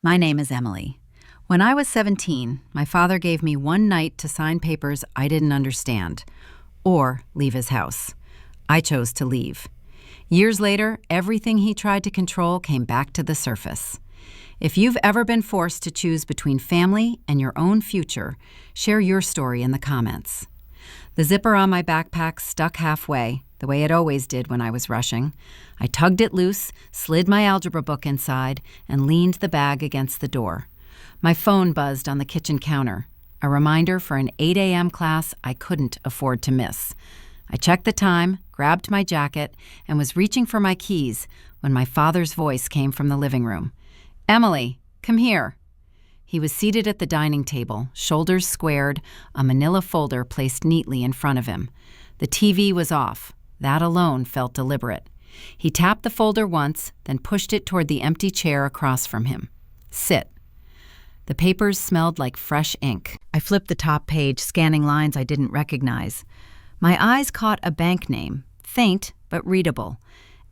My name is Emily. When I was 17, my father gave me one night to sign papers I didn't understand, or leave his house. I chose to leave. Years later, everything he tried to control came back to the surface. If you've ever been forced to choose between family and your own future, share your story in the comments. The zipper on my backpack stuck halfway, the way it always did when I was rushing. I tugged it loose, slid my algebra book inside, and leaned the bag against the door. My phone buzzed on the kitchen counter, a reminder for an 8 a.m. class I couldn't afford to miss. I checked the time, grabbed my jacket, and was reaching for my keys when my father's voice came from the living room. "Emily, come here." He was seated at the dining table, shoulders squared, a manila folder placed neatly in front of him. The TV was off. That alone felt deliberate. He tapped the folder once, then pushed it toward the empty chair across from him. "Sit." The papers smelled like fresh ink. I flipped the top page, scanning lines I didn't recognize. My eyes caught a bank name, faint but readable,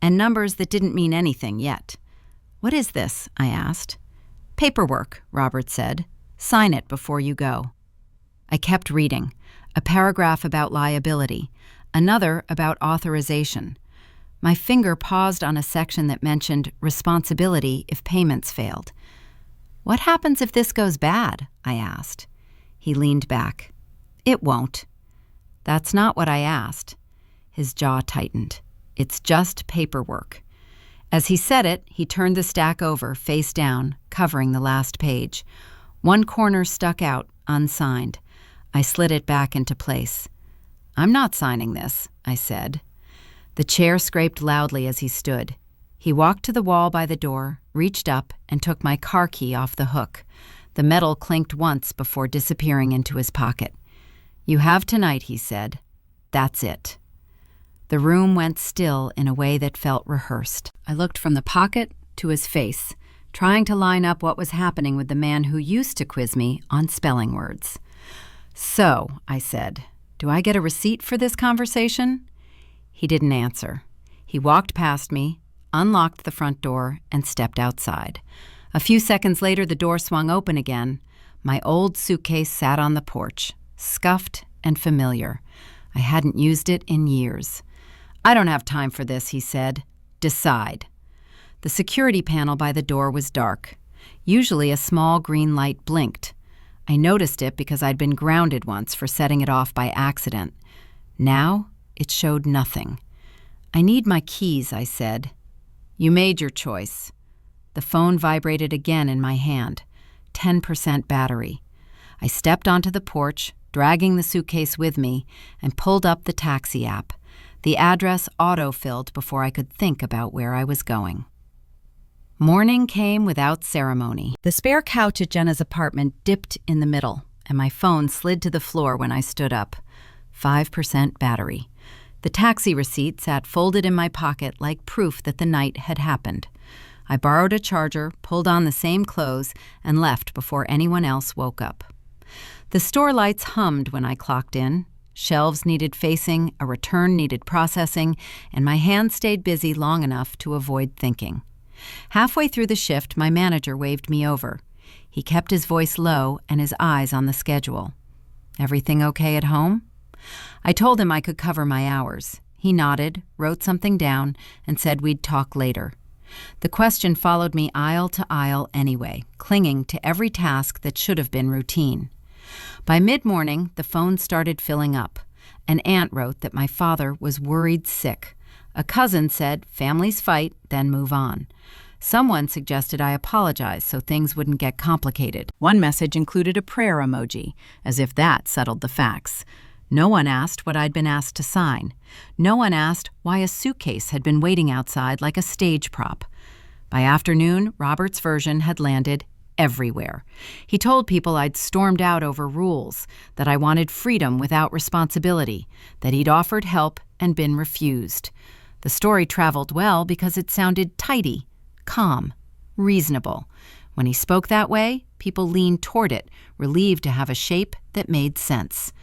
and numbers that didn't mean anything yet. "What is this?" I asked. "Paperwork," Robert said. "Sign it before you go." I kept reading, a paragraph about liability, another about authorization. My finger paused on a section that mentioned responsibility if payments failed. "What happens if this goes bad?" I asked. He leaned back. "It won't." "That's not what I asked." His jaw tightened. "It's just paperwork." As he said it, he turned the stack over, face down, covering the last page. One corner stuck out, unsigned. I slid it back into place. "I'm not signing this," I said. The chair scraped loudly as he stood. He walked to the wall by the door, reached up, and took my car key off the hook. The metal clinked once before disappearing into his pocket. "You have tonight," he said. "That's it." The room went still in a way that felt rehearsed. I looked from the pocket to his face, trying to line up what was happening with the man who used to quiz me on spelling words. "So," I said, "do I get a receipt for this conversation?" He didn't answer. He walked past me, unlocked the front door, and stepped outside. A few seconds later, the door swung open again. My old suitcase sat on the porch, scuffed and familiar. I hadn't used it in years. "I don't have time for this," he said. "Decide." The security panel by the door was dark. Usually a small green light blinked. I noticed it because I'd been grounded once for setting it off by accident. Now it showed nothing. "I need my keys," I said. "You made your choice." The phone vibrated again in my hand. 10% battery. I stepped onto the porch, dragging the suitcase with me, and pulled up the taxi app. The address auto-filled before I could think about where I was going. Morning came without ceremony. The spare couch at Jenna's apartment dipped in the middle, and my phone slid to the floor when I stood up. 5% battery. The taxi receipt sat folded in my pocket like proof that the night had happened. I borrowed a charger, pulled on the same clothes, and left before anyone else woke up. The store lights hummed when I clocked in. Shelves needed facing, a return needed processing, and my hands stayed busy long enough to avoid thinking. Halfway through the shift, my manager waved me over. He kept his voice low and his eyes on the schedule. "Everything okay at home?" I told him I could cover my hours. He nodded, wrote something down, and said we'd talk later. The question followed me aisle to aisle anyway, clinging to every task that should have been routine. By mid-morning, the phone started filling up. An aunt wrote that my father was worried sick. A cousin said, "Families fight, then move on." Someone suggested I apologize so things wouldn't get complicated. One message included a prayer emoji, as if that settled the facts. No one asked what I'd been asked to sign. No one asked why a suitcase had been waiting outside like a stage prop. By afternoon, Robert's version had landed everywhere. He told people I'd stormed out over rules, that I wanted freedom without responsibility, that he'd offered help and been refused. The story traveled well because it sounded tidy, calm, reasonable. When he spoke that way, people leaned toward it, relieved to have a shape that made sense.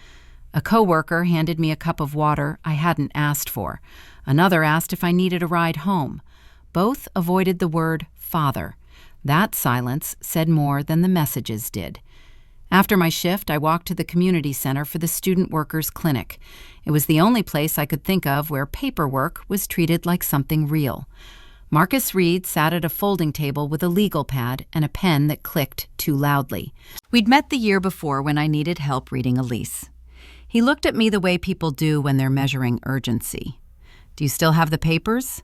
A coworker handed me a cup of water I hadn't asked for. Another asked if I needed a ride home. Both avoided the word father. That silence said more than the messages did. After my shift, I walked to the community center for the Student Workers Clinic. It was the only place I could think of where paperwork was treated like something real. Marcus Reed sat at a folding table with a legal pad and a pen that clicked too loudly. We'd met the year before when I needed help reading a lease. He looked at me the way people do when they're measuring urgency. "Do you still have the papers?"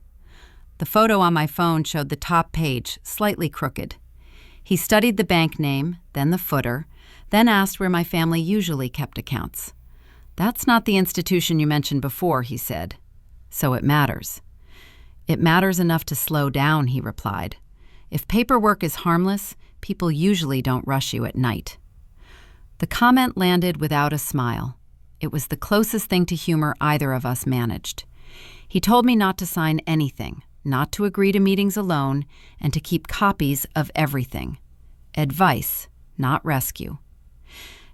The photo on my phone showed the top page, slightly crooked. He studied the bank name, then the footer, then asked where my family usually kept accounts. "That's not the institution you mentioned before," he said. "So it matters." "It matters enough to slow down," he replied. "If paperwork is harmless, people usually don't rush you at night." The comment landed without a smile. It was the closest thing to humor either of us managed. He told me not to sign anything, not to agree to meetings alone, and to keep copies of everything. Advice, not rescue.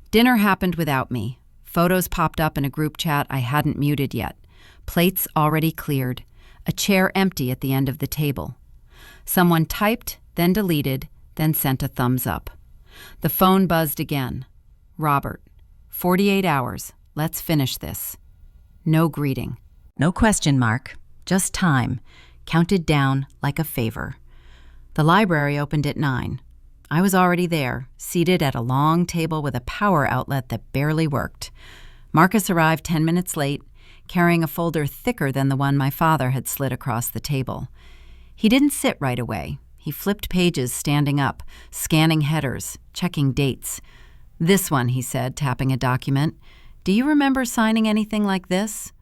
Dinner happened without me. Photos popped up in a group chat I hadn't muted yet. Plates already cleared. A chair empty at the end of the table. Someone typed, then deleted, then sent a thumbs up. The phone buzzed again. "Robert, 48 hours. Let's finish this." No greeting. No question mark. Just time. Counted down like a favor. The library opened at 9. I was already there, seated at a long table with a power outlet that barely worked. Marcus arrived 10 minutes late, carrying a folder thicker than the one my father had slid across the table. He didn't sit right away. He flipped pages standing up, scanning headers, checking dates. "This one," he said, tapping a document. "Do you remember signing anything like this?"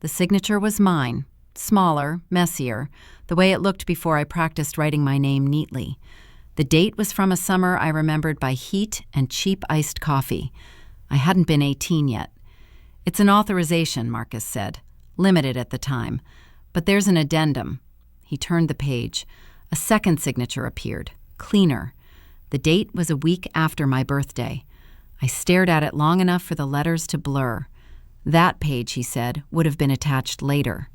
The signature was mine, smaller, messier, the way it looked before I practiced writing my name neatly. The date was from a summer I remembered by heat and cheap iced coffee. I hadn't been 18 yet. "It's an authorization," Marcus said. "Limited at the time. But there's an addendum." He turned the page. A second signature appeared, cleaner. The date was a week after my birthday. I stared at it long enough for the letters to blur. "That page," he said, "would have been attached later."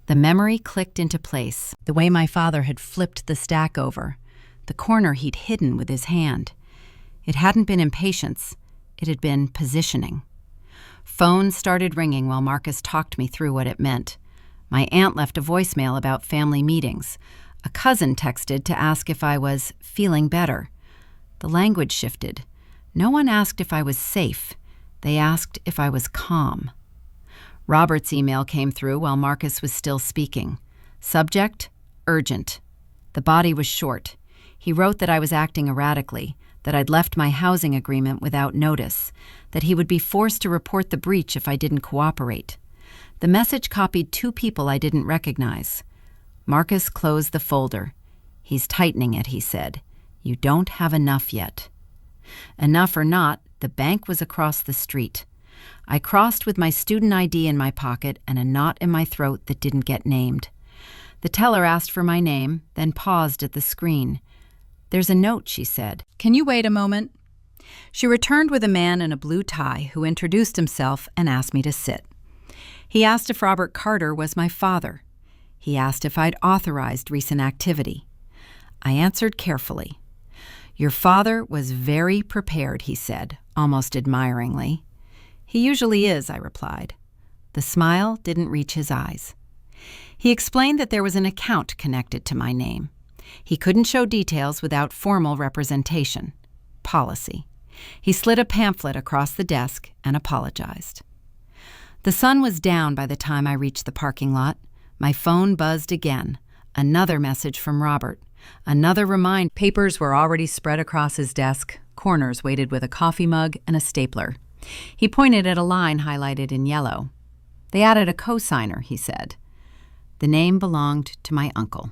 The memory clicked into place, the way my father had flipped the stack over, the corner he'd hidden with his hand. It hadn't been impatience. It had been positioning. Phones started ringing while Marcus talked me through what it meant. My aunt left a voicemail about family meetings. A cousin texted to ask if I was feeling better. The language shifted. No one asked if I was safe. They asked if I was calm. Robert's email came through while Marcus was still speaking. Subject, urgent. The body was short. He wrote that I was acting erratically, that I'd left my housing agreement without notice, that he would be forced to report the breach if I didn't cooperate. The message copied 2 people I didn't recognize. Marcus closed the folder. "He's tightening it," he said. "You don't have enough yet." Enough or not, the bank was across the street. I crossed with my student ID in my pocket and a knot in my throat that didn't get named. The teller asked for my name, then paused at the screen. "There's a note," she said. "Can you wait a moment?" She returned with a man in a blue tie who introduced himself and asked me to sit. He asked if Robert Carter was my father. He asked if I'd authorized recent activity. I answered carefully. "Your father was very prepared," he said, almost admiringly. "He usually is," I replied. The smile didn't reach his eyes. He explained that there was an account connected to my name. He couldn't show details without formal representation. Policy. He slid a pamphlet across the desk and apologized. The sun was down by the time I reached the parking lot. My phone buzzed again. Another message from Robert. Another reminder. Papers were already spread across his desk. Corners waited with a coffee mug and a stapler. He pointed at a line highlighted in yellow. "They added a co-signer," he said. The name belonged to my uncle.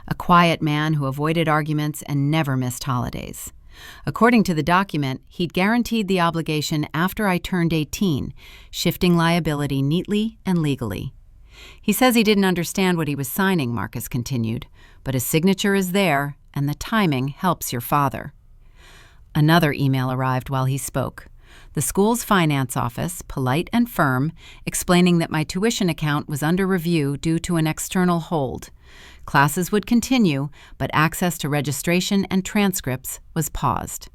A quiet man who avoided arguments and never missed holidays. According to the document, he'd guaranteed the obligation after I turned 18, shifting liability neatly and legally. He says he didn't understand what he was signing, Marcus continued, but his signature is there, and the timing helps your father. Another email arrived while he spoke. The school's finance office, polite and firm, explaining that my tuition account was under review due to an external hold. Classes would continue, but access to registration and transcripts was paused.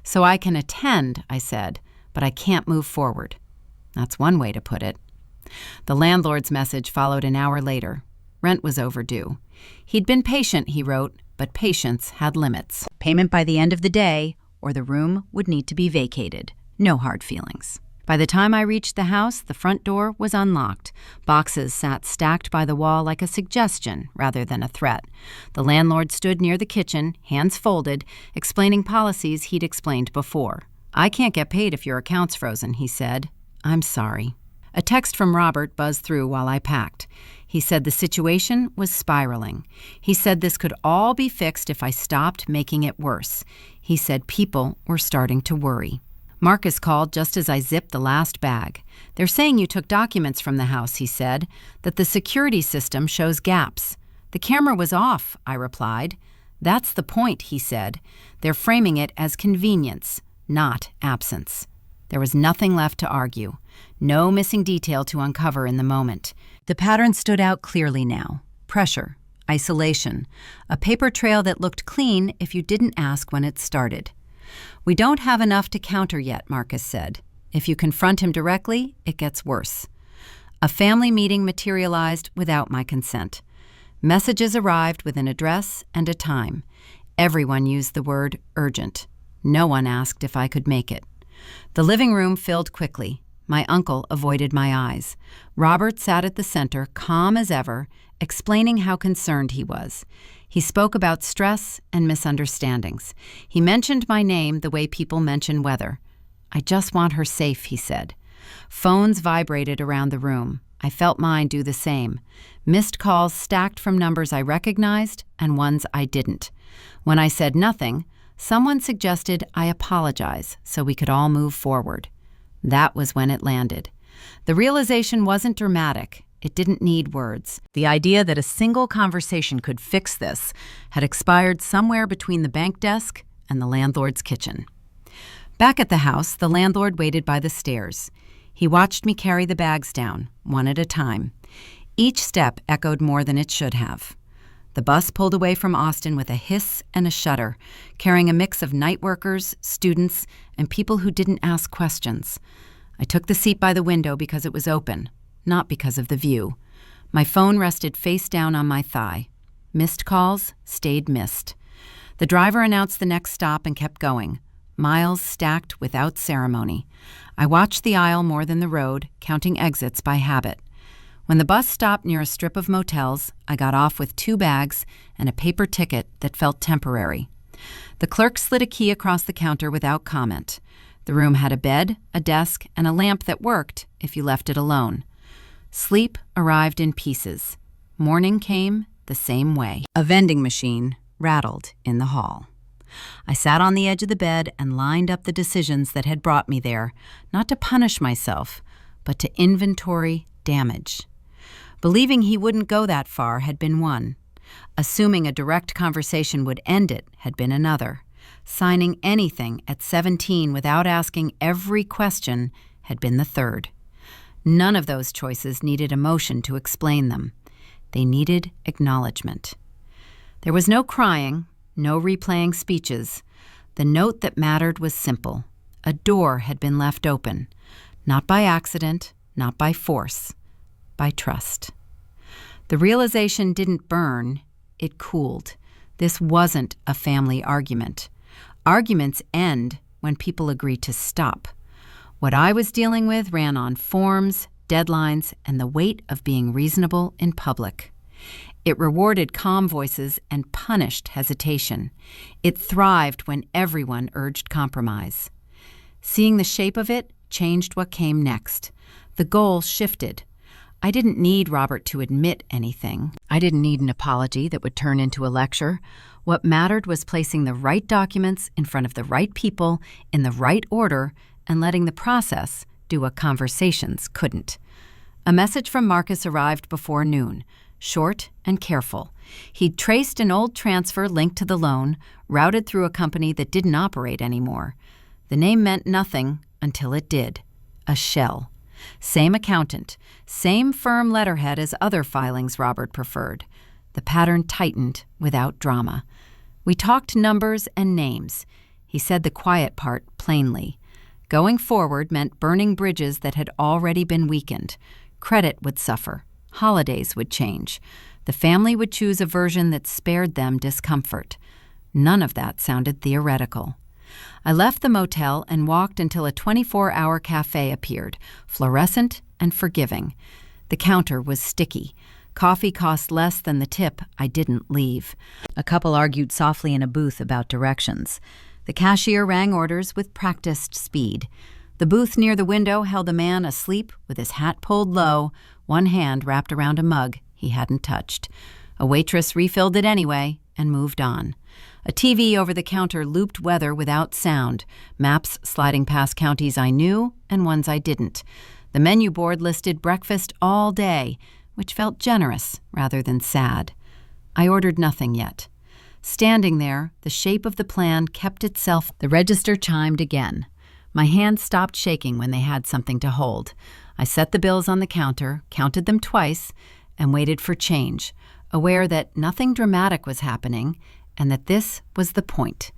"So I can attend," I said, "but I can't move forward." That's one way to put it. The landlord's message followed an hour later. Rent was overdue. He'd been patient, he wrote, but patience had limits. Payment by the end of the day, or the room would need to be vacated. No hard feelings. By the time I reached the house, the front door was unlocked. Boxes sat stacked by the wall like a suggestion rather than a threat. The landlord stood near the kitchen, hands folded, explaining policies he'd explained before. "I can't get paid if your account's frozen," he said. "I'm sorry." A text from Robert buzzed through while I packed. He said the situation was spiraling. He said this could all be fixed if I stopped making it worse. He said people were starting to worry. Marcus called just as I zipped the last bag. "They're saying you took documents from the house," he said, "that the security system shows gaps." "The camera was off," I replied. "That's the point," he said. "They're framing it as convenience, not absence." There was nothing left to argue. No missing detail to uncover in the moment. The pattern stood out clearly now. Pressure, isolation, a paper trail that looked clean if you didn't ask when it started. "We don't have enough to counter yet," Marcus said. "If you confront him directly, it gets worse." A family meeting materialized without my consent. Messages arrived with an address and a time. Everyone used the word urgent. No one asked if I could make it. The living room filled quickly. My uncle avoided my eyes. Robert sat at the center, calm as ever, explaining how concerned he was. He spoke about stress and misunderstandings. He mentioned my name the way people mention weather. "I just want her safe," he said. Phones vibrated around the room. I felt mine do the same. Missed calls stacked from numbers I recognized and ones I didn't. When I said nothing, someone suggested I apologize so we could all move forward. That was when it landed. The realization wasn't dramatic. It didn't need words. The idea that a single conversation could fix this had expired somewhere between the bank desk and the landlord's kitchen. Back at the house, the landlord waited by the stairs. He watched me carry the bags down, one at a time. Each step echoed more than it should have. The bus pulled away from Austin with a hiss and a shudder, carrying a mix of night workers, students, and people who didn't ask questions. I took the seat by the window because it was open, not because of the view. My phone rested face down on my thigh. Missed calls stayed missed. The driver announced the next stop and kept going. Miles stacked without ceremony. I watched the aisle more than the road, counting exits by habit. When the bus stopped near a strip of motels, I got off with 2 bags and a paper ticket that felt temporary. The clerk slid a key across the counter without comment. The room had a bed, a desk, and a lamp that worked if you left it alone. Sleep arrived in pieces. Morning came the same way. A vending machine rattled in the hall. I sat on the edge of the bed and lined up the decisions that had brought me there, not to punish myself, but to inventory damage. Believing he wouldn't go that far had been one. Assuming a direct conversation would end it had been another. Signing anything at 17 without asking every question had been the third. None of those choices needed emotion to explain them. They needed acknowledgement. There was no crying, no replaying speeches. The note that mattered was simple. A door had been left open, not by accident, not by force, by trust. The realization didn't burn, it cooled. This wasn't a family argument. Arguments end when people agree to stop. What I was dealing with ran on forms, deadlines, and the weight of being reasonable in public. It rewarded calm voices and punished hesitation. It thrived when everyone urged compromise. Seeing the shape of it changed what came next. The goal shifted. I didn't need Robert to admit anything. I didn't need an apology that would turn into a lecture. What mattered was placing the right documents in front of the right people in the right order and letting the process do what conversations couldn't. A message from Marcus arrived before noon, short and careful. He'd traced an old transfer linked to the loan, routed through a company that didn't operate anymore. The name meant nothing until it did. A shell. Same accountant, same firm letterhead as other filings Robert preferred. The pattern tightened without drama. We talked numbers and names. He said the quiet part plainly. Going forward meant burning bridges that had already been weakened. Credit would suffer. Holidays would change. The family would choose a version that spared them discomfort. None of that sounded theoretical. I left the motel and walked until a 24-hour cafe appeared, fluorescent and forgiving. The counter was sticky. Coffee cost less than the tip. I didn't leave. A couple argued softly in a booth about directions. The cashier rang orders with practiced speed. The booth near the window held a man asleep with his hat pulled low, one hand wrapped around a mug he hadn't touched. A waitress refilled it anyway and moved on. A TV over the counter looped weather without sound, maps sliding past counties I knew and ones I didn't. The menu board listed breakfast all day, which felt generous rather than sad. I ordered nothing yet. Standing there, the shape of the plan kept itself. The register chimed again. My hands stopped shaking when they had something to hold. I set the bills on the counter, counted them twice, and waited for change, aware that nothing dramatic was happening and that this was the point.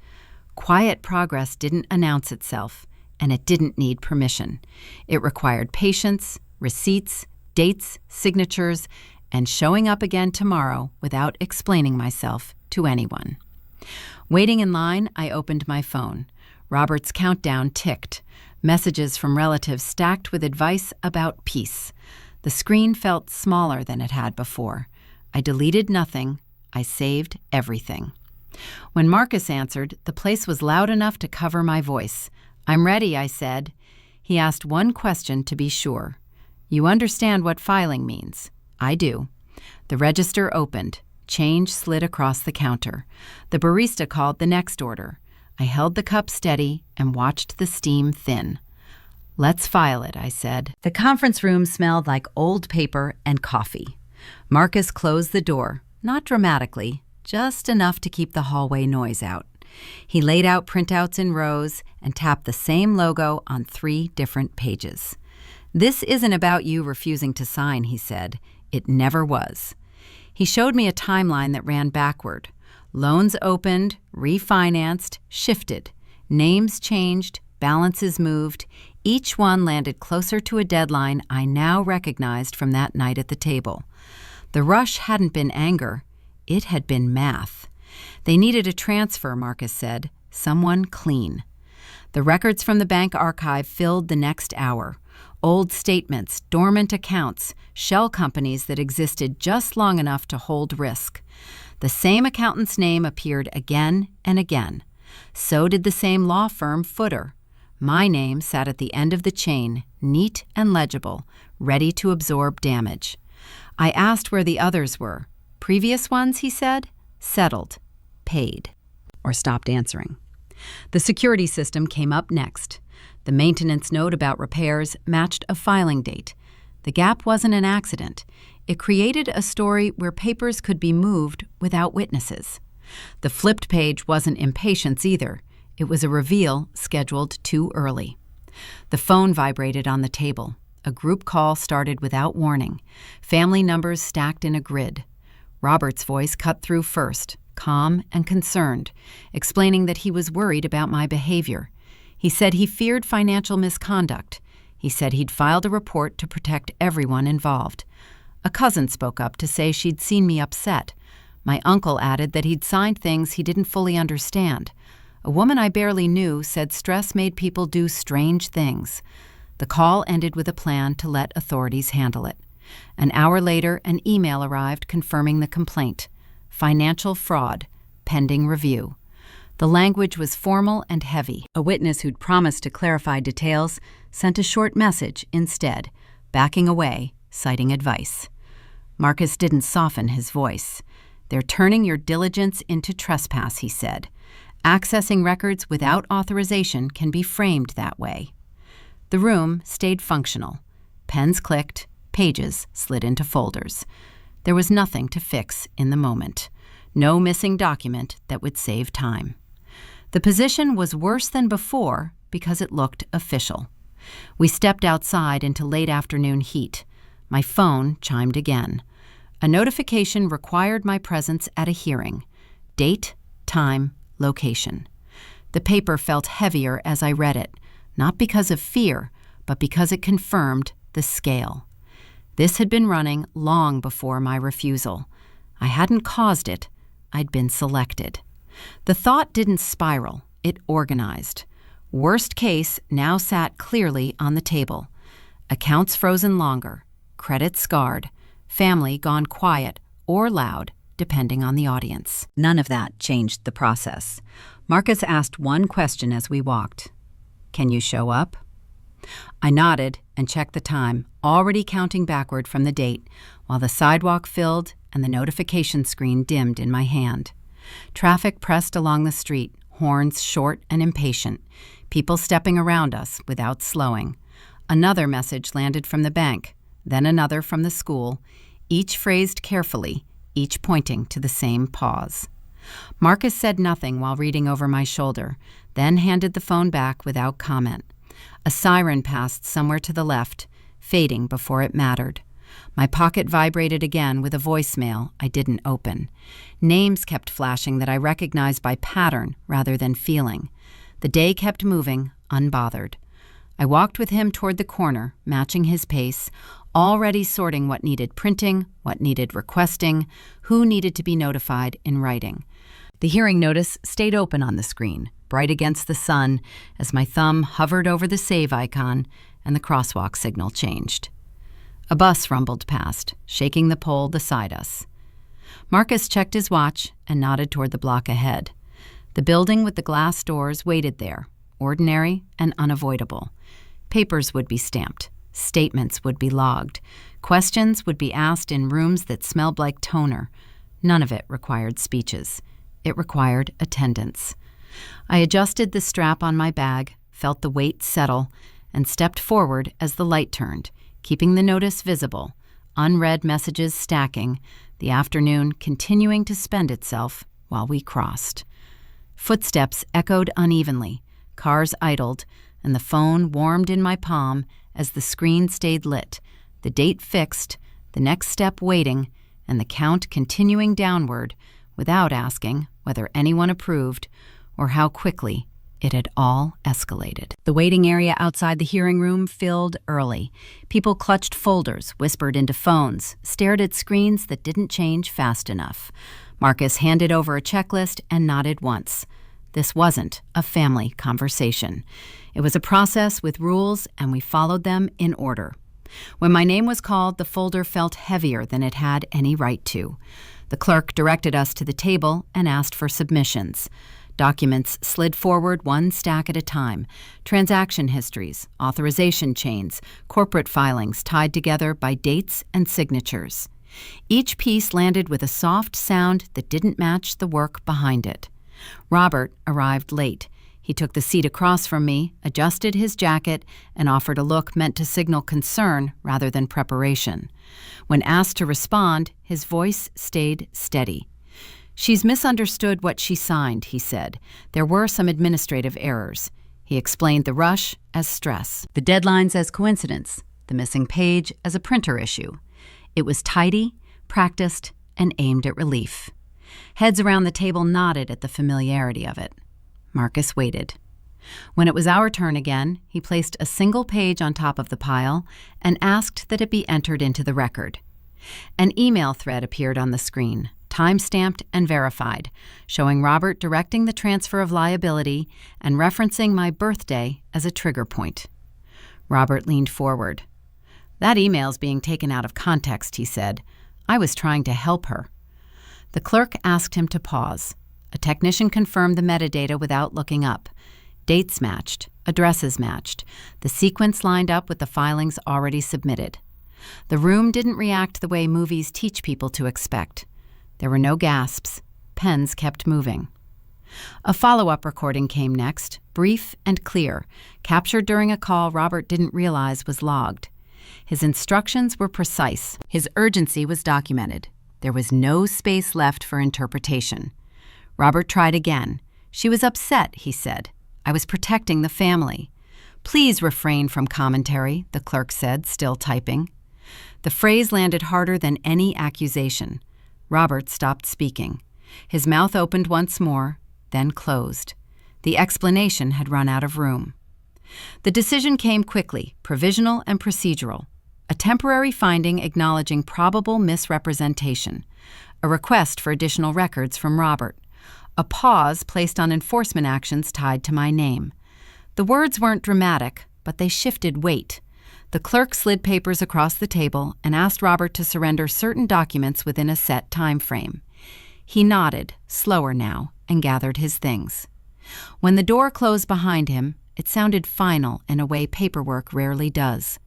Quiet progress didn't announce itself, and it didn't need permission. It required patience, receipts, dates, signatures, and showing up again tomorrow without explaining myself to anyone. Waiting in line, I opened my phone. Robert's countdown ticked. Messages from relatives stacked with advice about peace. The screen felt smaller than it had before. I deleted nothing. I saved everything. When Marcus answered, the place was loud enough to cover my voice. "I'm ready," I said. He asked one question to be sure. "You understand what filing means?" "I do." The register opened. Change slid across the counter. The barista called the next order. I held the cup steady and watched the steam thin. "Let's file it," I said. The conference room smelled like old paper and coffee. Marcus closed the door, not dramatically, just enough to keep the hallway noise out. He laid out printouts in rows and tapped the same logo on 3 different pages. "This isn't about you refusing to sign," he said. "It never was." He showed me a timeline that ran backward. Loans opened, refinanced, shifted. Names changed, balances moved. Each one landed closer to a deadline I now recognized from that night at the table. The rush hadn't been anger. It had been math. They needed a transfer, Marcus said. Someone clean. The records from the bank archive filled the next hour. Old statements, dormant accounts, shell companies that existed just long enough to hold risk. The same accountant's name appeared again and again. So did the same law firm footer. My name sat at the end of the chain, neat and legible, ready to absorb damage. I asked where the others were. Previous ones, he said, settled, paid, or stopped answering. The security system came up next. The maintenance note about repairs matched a filing date. The gap wasn't an accident. It created a story where papers could be moved without witnesses. The flipped page wasn't impatience either. It was a reveal scheduled too early. The phone vibrated on the table. A group call started without warning. Family numbers stacked in a grid. Robert's voice cut through first, calm and concerned, explaining that he was worried about my behavior. He said he feared financial misconduct. He said he'd filed a report to protect everyone involved. A cousin spoke up to say she'd seen me upset. My uncle added that he'd signed things he didn't fully understand. A woman I barely knew said stress made people do strange things. The call ended with a plan to let authorities handle it. An hour later, an email arrived confirming the complaint. Financial fraud, pending review. The language was formal and heavy. A witness who'd promised to clarify details sent a short message instead, backing away, citing advice. Marcus didn't soften his voice. "They're turning your diligence into trespass," he said. "Accessing records without authorization can be framed that way." The room stayed functional. Pens clicked, pages slid into folders. There was nothing to fix in the moment. No missing document that would save time. The position was worse than before because it looked official. We stepped outside into late afternoon heat. My phone chimed again. A notification required my presence at a hearing. Date, time, location. The paper felt heavier as I read it, not because of fear, but because it confirmed the scale. This had been running long before my refusal. I hadn't caused it. I'd been selected. The thought didn't spiral. It organized. Worst case now sat clearly on the table. Accounts frozen longer. Credit scarred. Family gone quiet or loud, depending on the audience. None of that changed the process. Marcus asked one question as we walked. "Can you show up?" I nodded and checked the time, already counting backward from the date, while the sidewalk filled and the notification screen dimmed in my hand. Traffic pressed along the street, horns short and impatient, people stepping around us without slowing. Another message landed from the bank, then another from the school, each phrased carefully, each pointing to the same pause. Marcus said nothing while reading over my shoulder, then handed the phone back without comment. A siren passed somewhere to the left, fading before it mattered. My pocket vibrated again with a voicemail I didn't open. Names kept flashing that I recognized by pattern rather than feeling. The day kept moving, unbothered. I walked with him toward the corner, matching his pace, already sorting what needed printing, what needed requesting, who needed to be notified in writing. The hearing notice stayed open on the screen, bright against the sun, as my thumb hovered over the save icon and the crosswalk signal changed. A bus rumbled past, shaking the pole beside us. Marcus checked his watch and nodded toward the block ahead. The building with the glass doors waited there, ordinary and unavoidable. Papers would be stamped. Statements would be logged. Questions would be asked in rooms that smelled like toner. None of it required speeches. It required attendance. I adjusted the strap on my bag, felt the weight settle, and stepped forward as the light turned, keeping the notice visible, unread messages stacking, the afternoon continuing to spend itself while we crossed. Footsteps echoed unevenly, cars idled, and the phone warmed in my palm as the screen stayed lit, the date fixed, the next step waiting, and the count continuing downward without asking whether anyone approved or how quickly it had all escalated. The waiting area outside the hearing room filled early. People clutched folders, whispered into phones, stared at screens that didn't change fast enough. Marcus handed over a checklist and nodded once. This wasn't a family conversation. It was a process with rules, and we followed them in order. When my name was called, the folder felt heavier than it had any right to. The clerk directed us to the table and asked for submissions. Documents slid forward one stack at a time. Transaction histories, authorization chains, corporate filings tied together by dates and signatures. Each piece landed with a soft sound that didn't match the work behind it. Robert arrived late. He took the seat across from me, adjusted his jacket, and offered a look meant to signal concern rather than preparation. When asked to respond, his voice stayed steady. "She's misunderstood what she signed," he said. "There were some administrative errors." He explained the rush as stress, the deadlines as coincidence, the missing page as a printer issue. It was tidy, practiced, and aimed at relief. Heads around the table nodded at the familiarity of it. Marcus waited. When it was our turn again, he placed a single page on top of the pile and asked that it be entered into the record. An email thread appeared on the screen, time-stamped and verified, showing Robert directing the transfer of liability and referencing my birthday as a trigger point. Robert leaned forward. "That email's being taken out of context," he said. "I was trying to help her." The clerk asked him to pause. A technician confirmed the metadata without looking up. Dates matched, addresses matched. The sequence lined up with the filings already submitted. The room didn't react the way movies teach people to expect. There were no gasps. Pens kept moving. A follow-up recording came next, brief and clear, captured during a call Robert didn't realize was logged. His instructions were precise. His urgency was documented. There was no space left for interpretation. Robert tried again. "She was upset," he said. "I was protecting the family." Please refrain from commentary, the clerk said, still typing. The phrase landed harder than any accusation. Robert stopped speaking. His mouth opened once more, then closed. The explanation had run out of room. The decision came quickly, provisional and procedural. A temporary finding acknowledging probable misrepresentation. A request for additional records from Robert. A pause placed on enforcement actions tied to my name. The words weren't dramatic, but they shifted weight. The clerk slid papers across the table and asked Robert to surrender certain documents within a set time frame. He nodded, slower now, and gathered his things. When the door closed behind him, it sounded final in a way paperwork rarely does.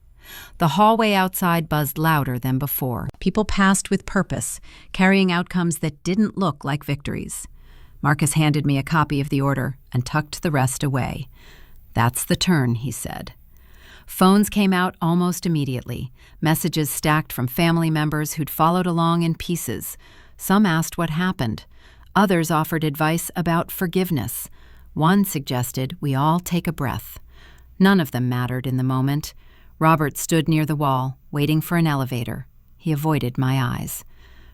The hallway outside buzzed louder than before. People passed with purpose, carrying outcomes that didn't look like victories. Marcus handed me a copy of the order and tucked the rest away. "That's the turn," he said. Phones came out almost immediately, messages stacked from family members who'd followed along in pieces. Some asked what happened. Others offered advice about forgiveness. One suggested we all take a breath. None of them mattered in the moment. Robert stood near the wall, waiting for an elevator. He avoided my eyes.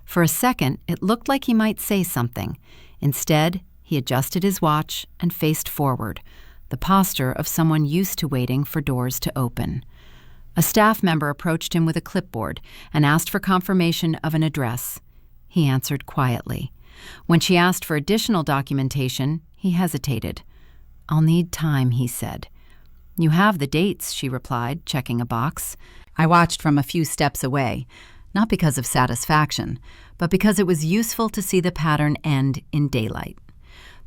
For a second, it looked like he might say something. Instead, he adjusted his watch and faced forward, the posture of someone used to waiting for doors to open. A staff member approached him with a clipboard and asked for confirmation of an address. He answered quietly. When she asked for additional documentation, he hesitated. "I'll need time," he said. "You have the dates," she replied, checking a box. I watched from a few steps away, not because of satisfaction, but because it was useful to see the pattern end in daylight.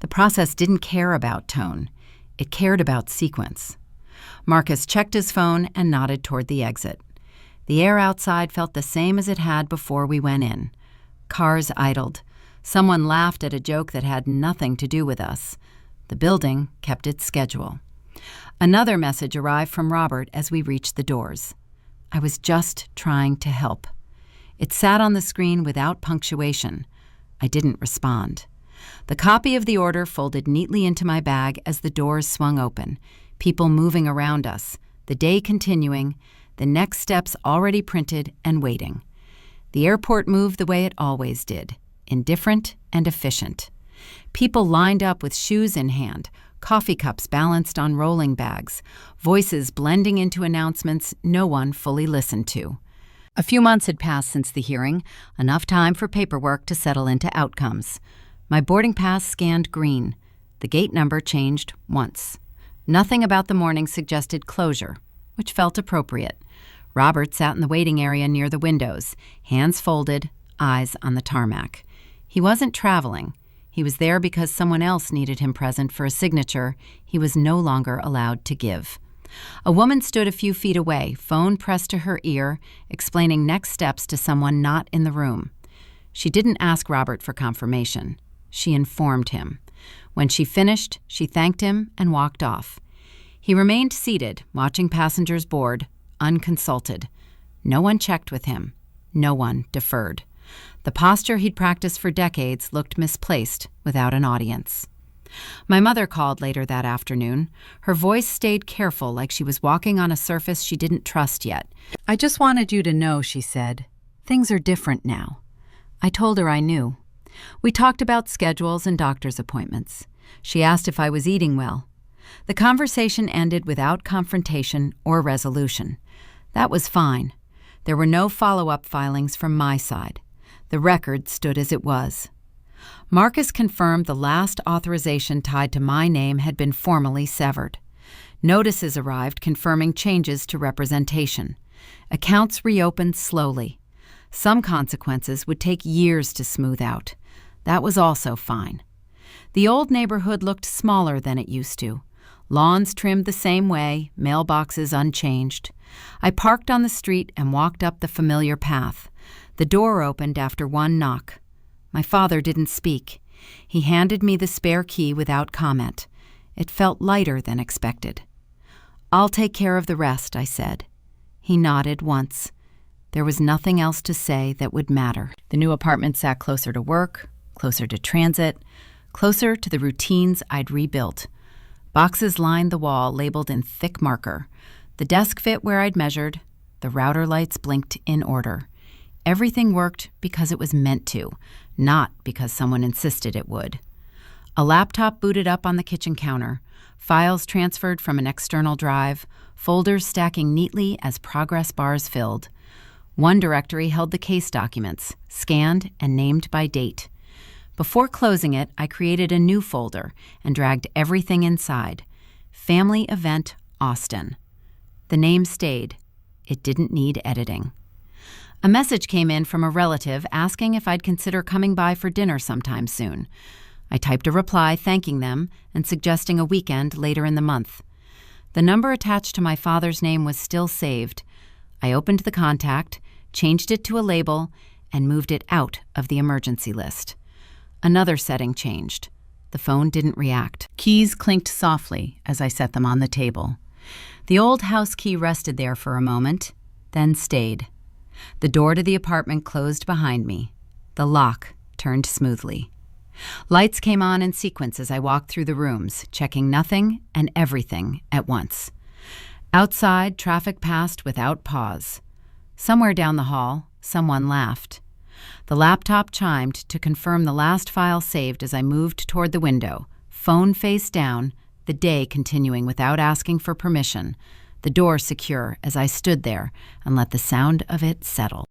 The process didn't care about tone. It cared about sequence. Marcus checked his phone and nodded toward the exit. The air outside felt the same as it had before we went in. Cars idled. Someone laughed at a joke that had nothing to do with us. The building kept its schedule. Another message arrived from Robert as we reached the doors. I was just trying to help. It sat on the screen without punctuation. I didn't respond. The copy of the order folded neatly into my bag as the doors swung open, people moving around us, the day continuing, the next steps already printed and waiting. The airport moved the way it always did, indifferent and efficient. People lined up with shoes in hand, coffee cups balanced on rolling bags, voices blending into announcements no one fully listened to. A few months had passed since the hearing, enough time for paperwork to settle into outcomes. My boarding pass scanned green. The gate number changed once. Nothing about the morning suggested closure, which felt appropriate. Robert sat in the waiting area near the windows, hands folded, eyes on the tarmac. He wasn't traveling. He was there because someone else needed him present for a signature he was no longer allowed to give. A woman stood a few feet away, phone pressed to her ear, explaining next steps to someone not in the room. She didn't ask Robert for confirmation. She informed him. When she finished, she thanked him and walked off. He remained seated, watching passengers board, unconsulted. No one checked with him. No one deferred. The posture he'd practiced for decades looked misplaced without an audience. My mother called later that afternoon. Her voice stayed careful, like she was walking on a surface she didn't trust yet. "I just wanted you to know," she said. "Things are different now." I told her I knew. We talked about schedules and doctor's appointments. She asked if I was eating well. The conversation ended without confrontation or resolution. That was fine. There were no follow-up filings from my side. The record stood as it was. Marcus confirmed the last authorization tied to my name had been formally severed. Notices arrived confirming changes to representation. Accounts reopened slowly. Some consequences would take years to smooth out. That was also fine. The old neighborhood looked smaller than it used to. Lawns trimmed the same way, mailboxes unchanged. I parked on the street and walked up the familiar path. The door opened after one knock. My father didn't speak. He handed me the spare key without comment. It felt lighter than expected. "I'll take care of the rest," I said. He nodded once. There was nothing else to say that would matter. The new apartment sat closer to work, closer to transit, closer to the routines I'd rebuilt. Boxes lined the wall, labeled in thick marker. The desk fit where I'd measured. The router lights blinked in order. Everything worked because it was meant to, not because someone insisted it would. A laptop booted up on the kitchen counter, files transferred from an external drive, folders stacking neatly as progress bars filled. One directory held the case documents, scanned and named by date. Before closing it, I created a new folder and dragged everything inside. Family Event Austin. The name stayed. It didn't need editing. A message came in from a relative asking if I'd consider coming by for dinner sometime soon. I typed a reply thanking them and suggesting a weekend later in the month. The number attached to my father's name was still saved. I opened the contact, changed it to a label, and moved it out of the emergency list. Another setting changed. The phone didn't react. Keys clinked softly as I set them on the table. The old house key rested there for a moment, then stayed. The door to the apartment closed behind me. The lock turned smoothly. Lights came on in sequence as I walked through the rooms, checking nothing and everything at once. Outside, traffic passed without pause. Somewhere down the hall, someone laughed. The laptop chimed to confirm the last file saved as I moved toward the window, phone face down, the day continuing without asking for permission, the door secure as I stood there and let the sound of it settle.